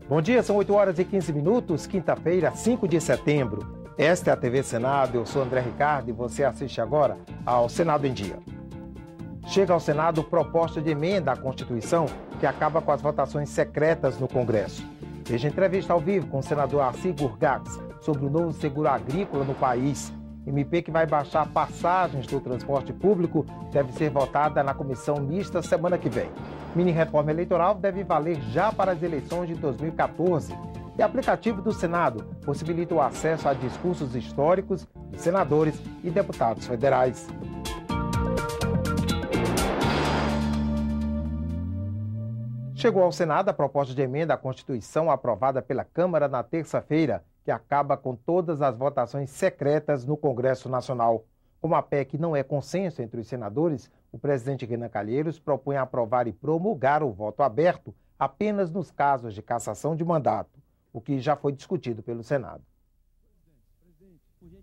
Bom dia, são 8 horas e 15 minutos, quinta-feira, 5 de setembro. Esta é a TV Senado, eu sou André Ricardo e você assiste agora ao Senado em Dia. Chega ao Senado proposta de emenda à Constituição que acaba com as votações secretas no Congresso. Veja entrevista ao vivo com o senador Arcir Gurgax sobre o novo seguro agrícola no país. MP que vai baixar passagens do transporte público deve ser votada na comissão mista semana que vem. Mini-reforma eleitoral deve valer já para as eleições de 2014. E aplicativo do Senado possibilita o acesso a discursos históricos de senadores e deputados federais. Chegou ao Senado a proposta de emenda à Constituição aprovada pela Câmara na terça-feira, que acaba com todas as votações secretas no Congresso Nacional. Como a PEC não é consenso entre os senadores, o presidente Renan Calheiros propõe aprovar e promulgar o voto aberto apenas nos casos de cassação de mandato, o que já foi discutido pelo Senado.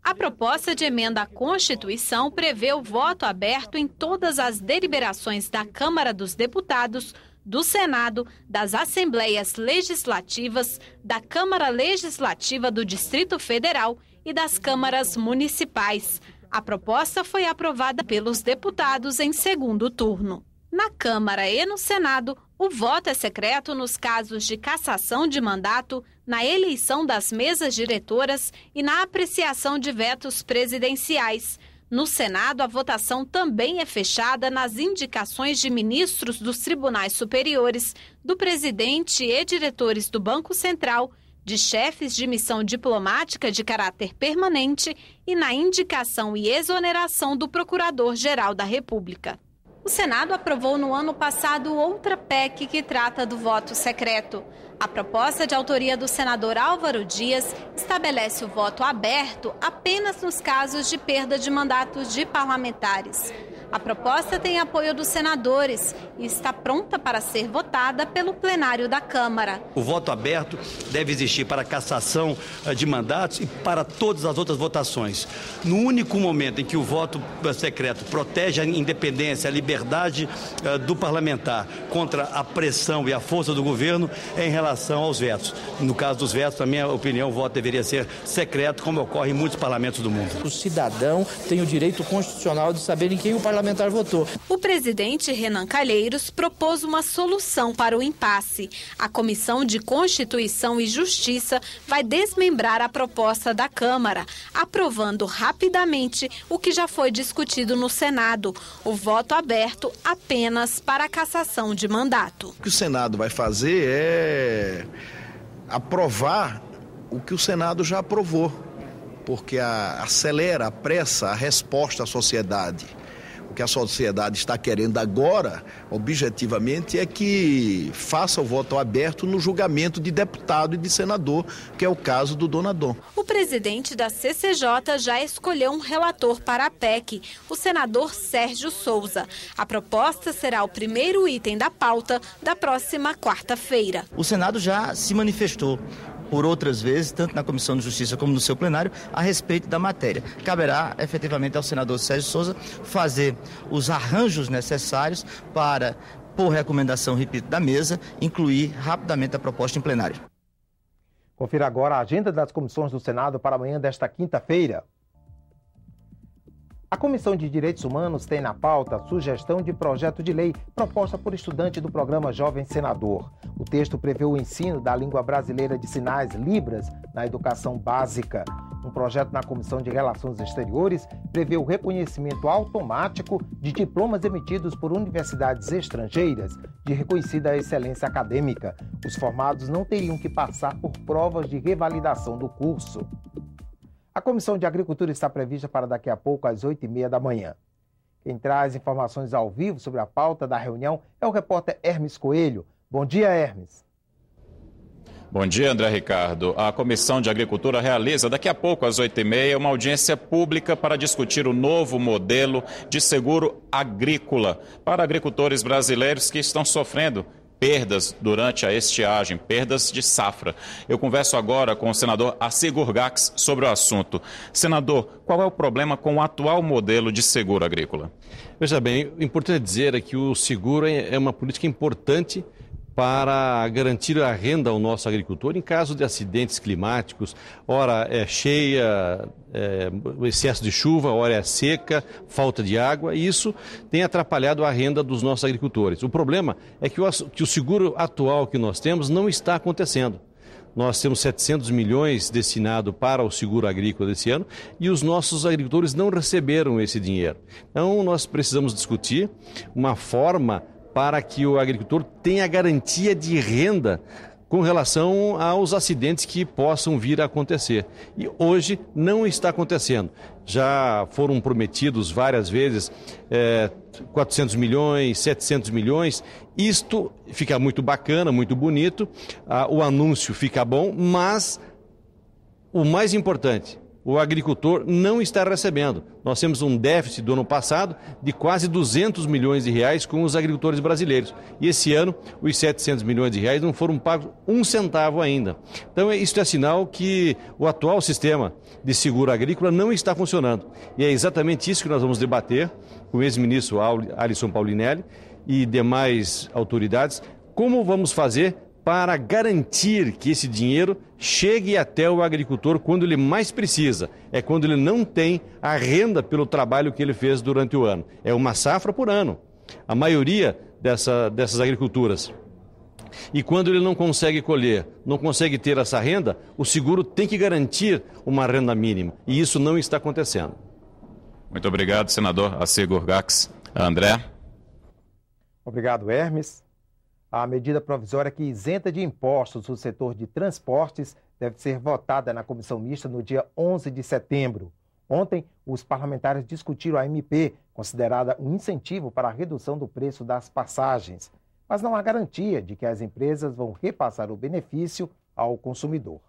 A proposta de emenda à Constituição prevê o voto aberto em todas as deliberações da Câmara dos Deputados, do Senado, das Assembleias Legislativas, da Câmara Legislativa do Distrito Federal e das câmaras municipais. A proposta foi aprovada pelos deputados em segundo turno. Na Câmara e no Senado, o voto é secreto nos casos de cassação de mandato, na eleição das mesas diretoras e na apreciação de vetos presidenciais. No Senado, a votação também é fechada nas indicações de ministros dos tribunais superiores, do presidente e diretores do Banco Central, de chefes de missão diplomática de caráter permanente e na indicação e exoneração do Procurador-Geral da República. O Senado aprovou no ano passado outra PEC que trata do voto secreto. A proposta de autoria do senador Álvaro Dias estabelece o voto aberto apenas nos casos de perda de mandatos de parlamentares. A proposta tem apoio dos senadores e está pronta para ser votada pelo plenário da Câmara. O voto aberto deve existir para cassação de mandatos e para todas as outras votações. No único momento em que o voto secreto protege a independência, a liberdade do parlamentar contra a pressão e a força do governo é em relação aos vetos. No caso dos vetos, na minha opinião, o voto deveria ser secreto, como ocorre em muitos parlamentos do mundo. O cidadão tem o direito constitucional de saber em quem o parlamentar votou. O presidente Renan Calheiros propôs uma solução para o impasse. A Comissão de Constituição e Justiça vai desmembrar a proposta da Câmara, aprovando rapidamente o que já foi discutido no Senado, o voto aberto apenas para a cassação de mandato. O que o Senado vai fazer é aprovar o que o Senado já aprovou, porque acelera, apressa a resposta à sociedade. O que a sociedade está querendo agora, objetivamente, é que faça o voto aberto no julgamento de deputado e de senador, que é o caso do donador. O presidente da CCJ já escolheu um relator para a PEC, o senador Sérgio Souza. A proposta será o primeiro item da pauta da próxima quarta-feira. O Senado já se manifestou por outras vezes, tanto na Comissão de Justiça como no seu plenário, a respeito da matéria. Caberá efetivamente ao senador Sérgio Souza fazer os arranjos necessários para, por recomendação, repito, da mesa, incluir rapidamente a proposta em plenário. Confira agora a agenda das comissões do Senado para amanhã desta quinta-feira. A Comissão de Direitos Humanos tem na pauta a sugestão de projeto de lei proposta por estudante do programa Jovem Senador. O texto prevê o ensino da língua brasileira de sinais, Libras, na educação básica. Um projeto na Comissão de Relações Exteriores prevê o reconhecimento automático de diplomas emitidos por universidades estrangeiras de reconhecida excelência acadêmica. Os formados não teriam que passar por provas de revalidação do curso. A Comissão de Agricultura está prevista para daqui a pouco, às 8h30 da manhã. Quem traz informações ao vivo sobre a pauta da reunião é o repórter Hermes Coelho. Bom dia, Hermes. Bom dia, André Ricardo. A Comissão de Agricultura realiza daqui a pouco, às 8h30, uma audiência pública para discutir o novo modelo de seguro agrícola para agricultores brasileiros que estão sofrendo perdas durante a estiagem, perdas de safra. Eu converso agora com o senador Arcir Gurgax sobre o assunto. Senador, qual é o problema com o atual modelo de seguro agrícola? Veja bem, o importante dizer é que o seguro é uma política importante para garantir a renda ao nosso agricultor em caso de acidentes climáticos, ora é cheia, excesso de chuva, ora é seca, falta de água, e isso tem atrapalhado a renda dos nossos agricultores. O problema é que o seguro atual que nós temos não está acontecendo. Nós temos 700 milhões destinado para o seguro agrícola desse ano e os nossos agricultores não receberam esse dinheiro. Então nós precisamos discutir uma forma para que o agricultor tenha garantia de renda com relação aos acidentes que possam vir a acontecer. E hoje não está acontecendo. Já foram prometidos várias vezes 400 milhões, 700 milhões. Isto fica muito bacana, muito bonito, o anúncio fica bom, mas o mais importante, o agricultor não está recebendo. Nós temos um déficit do ano passado de quase 200 milhões de reais com os agricultores brasileiros. E esse ano, os 700 milhões de reais não foram pagos um centavo ainda. Então, isso é sinal que o atual sistema de seguro agrícola não está funcionando. E é exatamente isso que nós vamos debater com o ex-ministro Alisson Paulinelli e demais autoridades. Como vamos fazer para garantir que esse dinheiro chegue até o agricultor quando ele mais precisa, é quando ele não tem a renda pelo trabalho que ele fez durante o ano. É uma safra por ano, a maioria dessas agriculturas. E quando ele não consegue colher, não consegue ter essa renda, o seguro tem que garantir uma renda mínima, e isso não está acontecendo. Muito obrigado, senador Assegor Gax. André. Obrigado, Hermes. A medida provisória que isenta de impostos o setor de transportes deve ser votada na comissão mista no dia 11 de setembro. Ontem, os parlamentares discutiram a MP, considerada um incentivo para a redução do preço das passagens. Mas não há garantia de que as empresas vão repassar o benefício ao consumidor.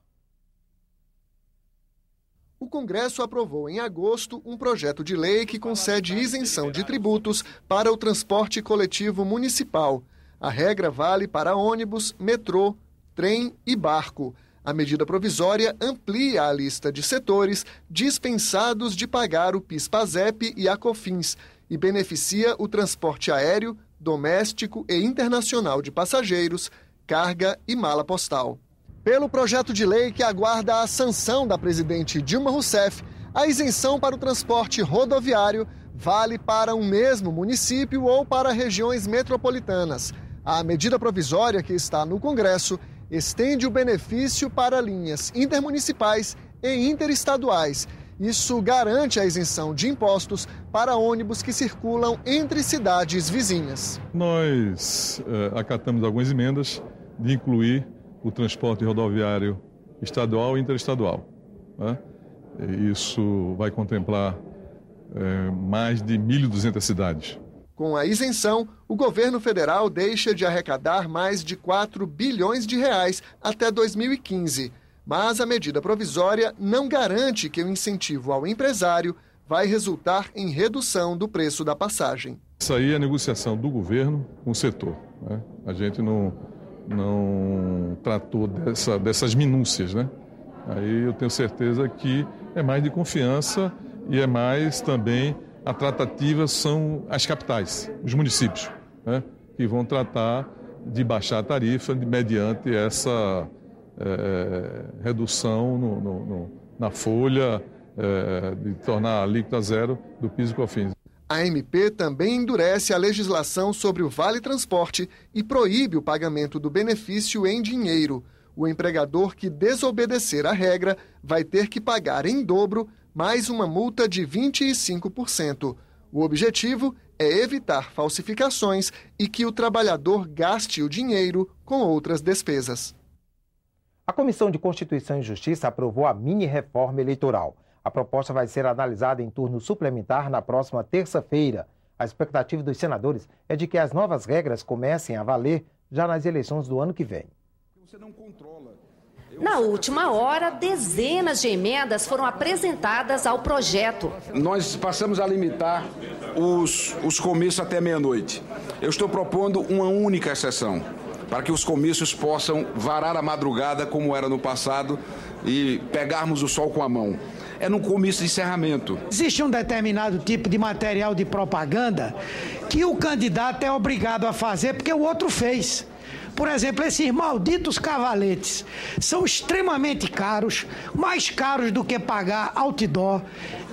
O Congresso aprovou em agosto um projeto de lei que concede isenção de tributos para o transporte coletivo municipal. A regra vale para ônibus, metrô, trem e barco. A medida provisória amplia a lista de setores dispensados de pagar o PIS/PASEP e a COFINS e beneficia o transporte aéreo, doméstico e internacional de passageiros, carga e mala postal. Pelo projeto de lei que aguarda a sanção da presidente Dilma Rousseff, a isenção para o transporte rodoviário vale para um mesmo município ou para regiões metropolitanas. A medida provisória que está no Congresso estende o benefício para linhas intermunicipais e interestaduais. Isso garante a isenção de impostos para ônibus que circulam entre cidades vizinhas. Nós acatamos algumas emendas de incluir o transporte rodoviário estadual e interestadual, né? Isso vai contemplar mais de 1.200 cidades. Com a isenção, o governo federal deixa de arrecadar mais de 4 bilhões de reais até 2015. Mas a medida provisória não garante que o incentivo ao empresário vai resultar em redução do preço da passagem. Isso aí é a negociação do governo com o setor, né? A gente não tratou dessas minúcias, né? Aí eu tenho certeza que é mais de confiança e é mais também a tratativa são as capitais, os municípios, né? Que vão tratar de baixar a tarifa mediante essa redução na folha, de tornar a alíquota zero do PIS e COFINS. A MP também endurece a legislação sobre o Vale Transporte e proíbe o pagamento do benefício em dinheiro. O empregador que desobedecer a regra vai ter que pagar em dobro mais uma multa de 25%. O objetivo é evitar falsificações e que o trabalhador gaste o dinheiro com outras despesas. A Comissão de Constituição e Justiça aprovou a mini-reforma eleitoral. A proposta vai ser analisada em turno suplementar na próxima terça-feira. A expectativa dos senadores é de que as novas regras comecem a valer já nas eleições do ano que vem. Você não controla. Na última hora, dezenas de emendas foram apresentadas ao projeto. Nós passamos a limitar os comícios até meia-noite. Eu estou propondo uma única exceção, para que os comícios possam varar a madrugada, como era no passado, e pegarmos o sol com a mão. É no comício de encerramento. Existe um determinado tipo de material de propaganda que o candidato é obrigado a fazer porque o outro fez. Por exemplo, esses malditos cavaletes são extremamente caros, mais caros do que pagar outdoor,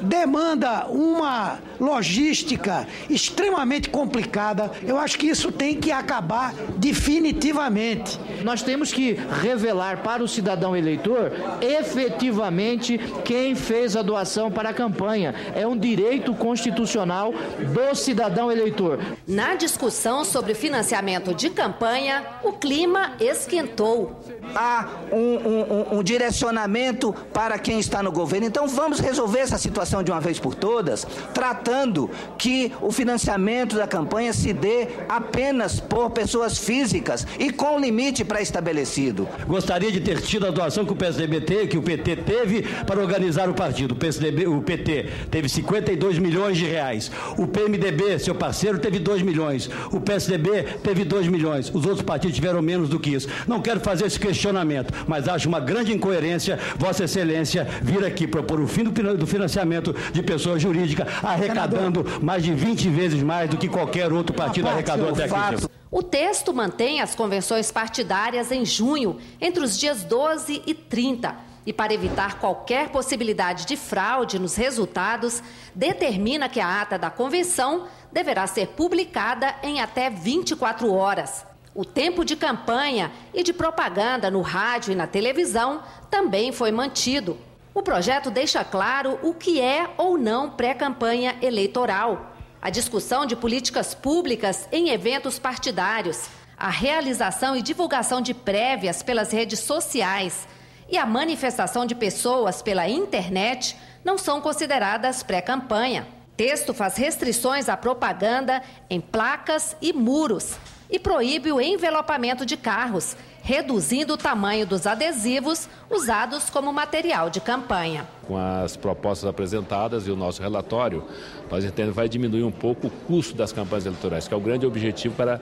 demanda uma logística extremamente complicada. Eu acho que isso tem que acabar definitivamente. Nós temos que revelar para o cidadão eleitor efetivamente quem fez a doação para a campanha. É um direito constitucional do cidadão eleitor. Na discussão sobre financiamento de campanha, o clima esquentou. Há um direcionamento para quem está no governo. Então vamos resolver essa situação de uma vez por todas, tratando que o financiamento da campanha se dê apenas por pessoas físicas e com limite pré-estabelecido. Gostaria de ter tido a doação que o PT teve para organizar o partido. O PT teve 52 milhões de reais. O PMDB, seu parceiro, teve 2 milhões. O PSDB teve 2 milhões. Os outros partidos tiveram menos do que isso. Não quero fazer esse questionamento, mas acho uma grande incoerência Vossa Excelência vir aqui propor o fim do financiamento de pessoa jurídica, arrecadando mais de 20 vezes mais do que qualquer outro partido arrecadou até aqui. O texto mantém as convenções partidárias em junho, entre os dias 12 e 30. E para evitar qualquer possibilidade de fraude nos resultados, determina que a ata da convenção deverá ser publicada em até 24 horas. O tempo de campanha e de propaganda no rádio e na televisão também foi mantido. O projeto deixa claro o que é ou não pré-campanha eleitoral, a discussão de políticas públicas em eventos partidários, a realização e divulgação de prévias pelas redes sociais e a manifestação de pessoas pela internet não são consideradas pré-campanha. O texto faz restrições à propaganda em placas e muros e proíbe o envelopamento de carros, reduzindo o tamanho dos adesivos usados como material de campanha. Com as propostas apresentadas e o nosso relatório, nós entendemos que vai diminuir um pouco o custo das campanhas eleitorais, que é o grande objetivo para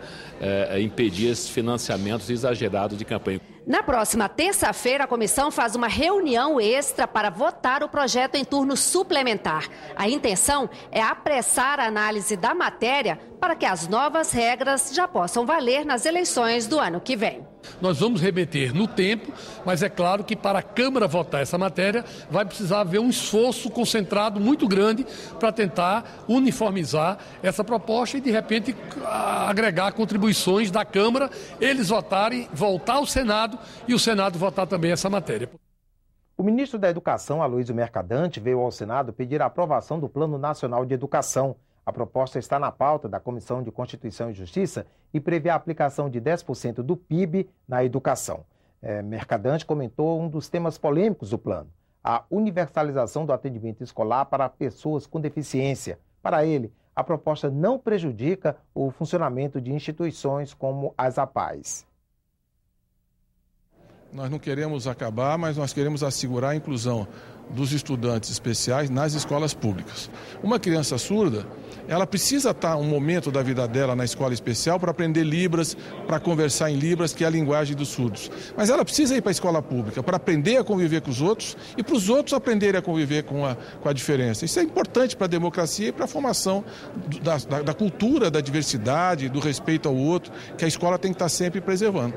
impedir esses financiamentos exagerados de campanha. Na próxima terça-feira, a comissão faz uma reunião extra para votar o projeto em turno suplementar. A intenção é apressar a análise da matéria para que as novas regras já possam valer nas eleições do ano que vem. Nós vamos remeter no tempo, mas é claro que para a Câmara votar essa matéria vai precisar haver um esforço concentrado muito grande para tentar uniformizar essa proposta e, de repente, agregar contribuições da Câmara, eles votarem, voltar ao Senado e o Senado votar também essa matéria. O ministro da Educação, Aloysio Mercadante, veio ao Senado pedir a aprovação do Plano Nacional de Educação. A proposta está na pauta da Comissão de Constituição e Justiça e prevê a aplicação de 10% do PIB na educação. Mercadante comentou um dos temas polêmicos do plano, a universalização do atendimento escolar para pessoas com deficiência. Para ele, a proposta não prejudica o funcionamento de instituições como as APAES. Nós não queremos acabar, mas nós queremos assegurar a inclusão dos estudantes especiais nas escolas públicas. Uma criança surda, ela precisa estar um momento da vida dela na escola especial para aprender Libras, para conversar em Libras, que é a linguagem dos surdos. Mas ela precisa ir para a escola pública para aprender a conviver com os outros e para os outros aprenderem a conviver com a diferença. Isso é importante para a democracia e para a formação da cultura, da diversidade, do respeito ao outro, que a escola tem que estar sempre preservando.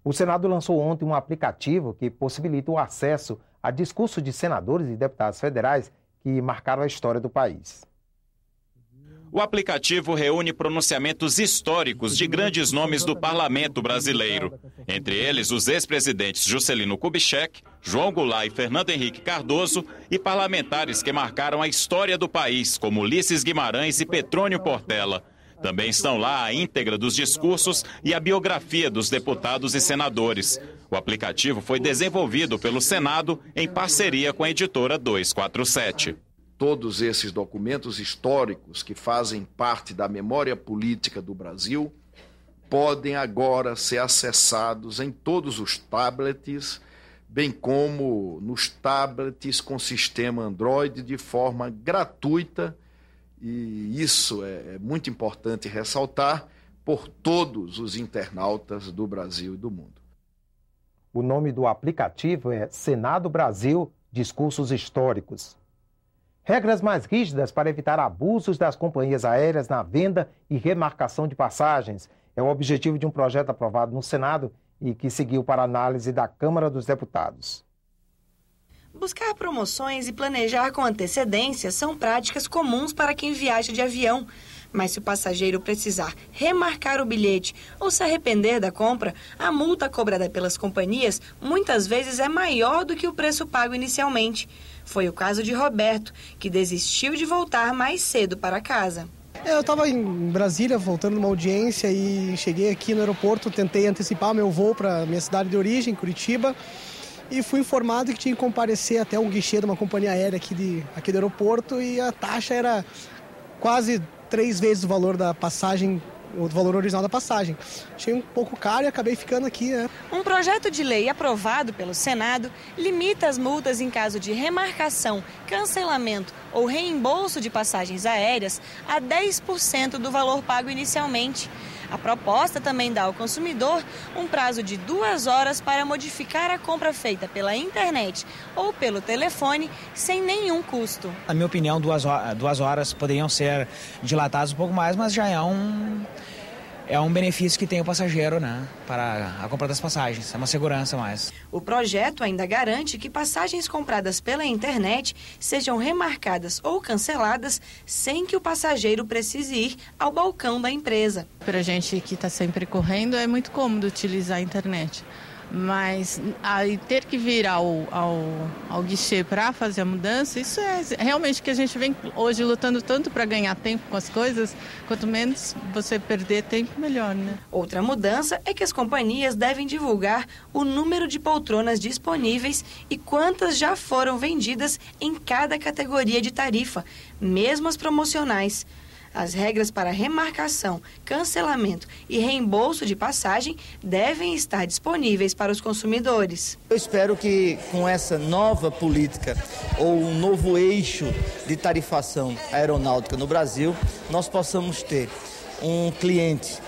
O Senado lançou ontem um aplicativo que possibilita o acesso a discursos de senadores e deputados federais que marcaram a história do país. O aplicativo reúne pronunciamentos históricos de grandes nomes do parlamento brasileiro. Entre eles, os ex-presidentes Juscelino Kubitschek, João Goulart e Fernando Henrique Cardoso e parlamentares que marcaram a história do país, como Ulisses Guimarães e Petrônio Portela. Também estão lá a íntegra dos discursos e a biografia dos deputados e senadores. O aplicativo foi desenvolvido pelo Senado em parceria com a editora 247. Todos esses documentos históricos que fazem parte da memória política do Brasil podem agora ser acessados em todos os tablets, bem como nos tablets com sistema Android de forma gratuita. E isso é muito importante ressaltar por todos os internautas do Brasil e do mundo. O nome do aplicativo é Senado Brasil Discursos Históricos. Regras mais rígidas para evitar abusos das companhias aéreas na venda e remarcação de passagens. É o objetivo de um projeto aprovado no Senado e que seguiu para análise da Câmara dos Deputados. Buscar promoções e planejar com antecedência são práticas comuns para quem viaja de avião. Mas se o passageiro precisar remarcar o bilhete ou se arrepender da compra, a multa cobrada pelas companhias muitas vezes é maior do que o preço pago inicialmente. Foi o caso de Roberto, que desistiu de voltar mais cedo para casa. Eu estava em Brasília, voltando de uma audiência, e cheguei aqui no aeroporto, tentei antecipar meu voo para minha cidade de origem, Curitiba, e fui informado que tinha que comparecer até um guichê de uma companhia aérea aqui do aeroporto, e a taxa era quase 3 vezes o valor da passagem, o valor original da passagem. Achei um pouco caro e acabei ficando aqui, né? Um projeto de lei aprovado pelo Senado limita as multas em caso de remarcação, cancelamento ou reembolso de passagens aéreas a 10% do valor pago inicialmente. A proposta também dá ao consumidor um prazo de 2 horas para modificar a compra feita pela internet ou pelo telefone sem nenhum custo. Na minha opinião, 2 horas poderiam ser dilatadas um pouco mais, mas já é um benefício que tem o passageiro, né, para a compra das passagens. É uma segurança a mais. O projeto ainda garante que passagens compradas pela internet sejam remarcadas ou canceladas sem que o passageiro precise ir ao balcão da empresa. Para a gente que está sempre correndo, é muito cômodo utilizar a internet. Mas aí ter que vir ao guichê para fazer a mudança, isso é realmente que a gente vem hoje lutando tanto para ganhar tempo com as coisas, quanto menos você perder tempo, melhor, né? Outra mudança é que as companhias devem divulgar o número de poltronas disponíveis e quantas já foram vendidas em cada categoria de tarifa, mesmo as promocionais. As regras para remarcação, cancelamento e reembolso de passagem devem estar disponíveis para os consumidores. Eu espero que com essa nova política ou um novo eixo de tarifação aeronáutica no Brasil, nós possamos ter um cliente,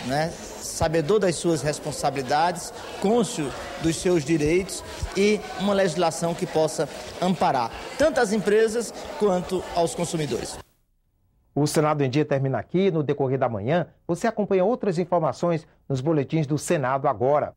né, sabedor das suas responsabilidades, cônscio dos seus direitos e uma legislação que possa amparar tanto as empresas quanto aos consumidores. O Senado em Dia termina aqui. No decorrer da manhã, você acompanha outras informações nos boletins do Senado agora.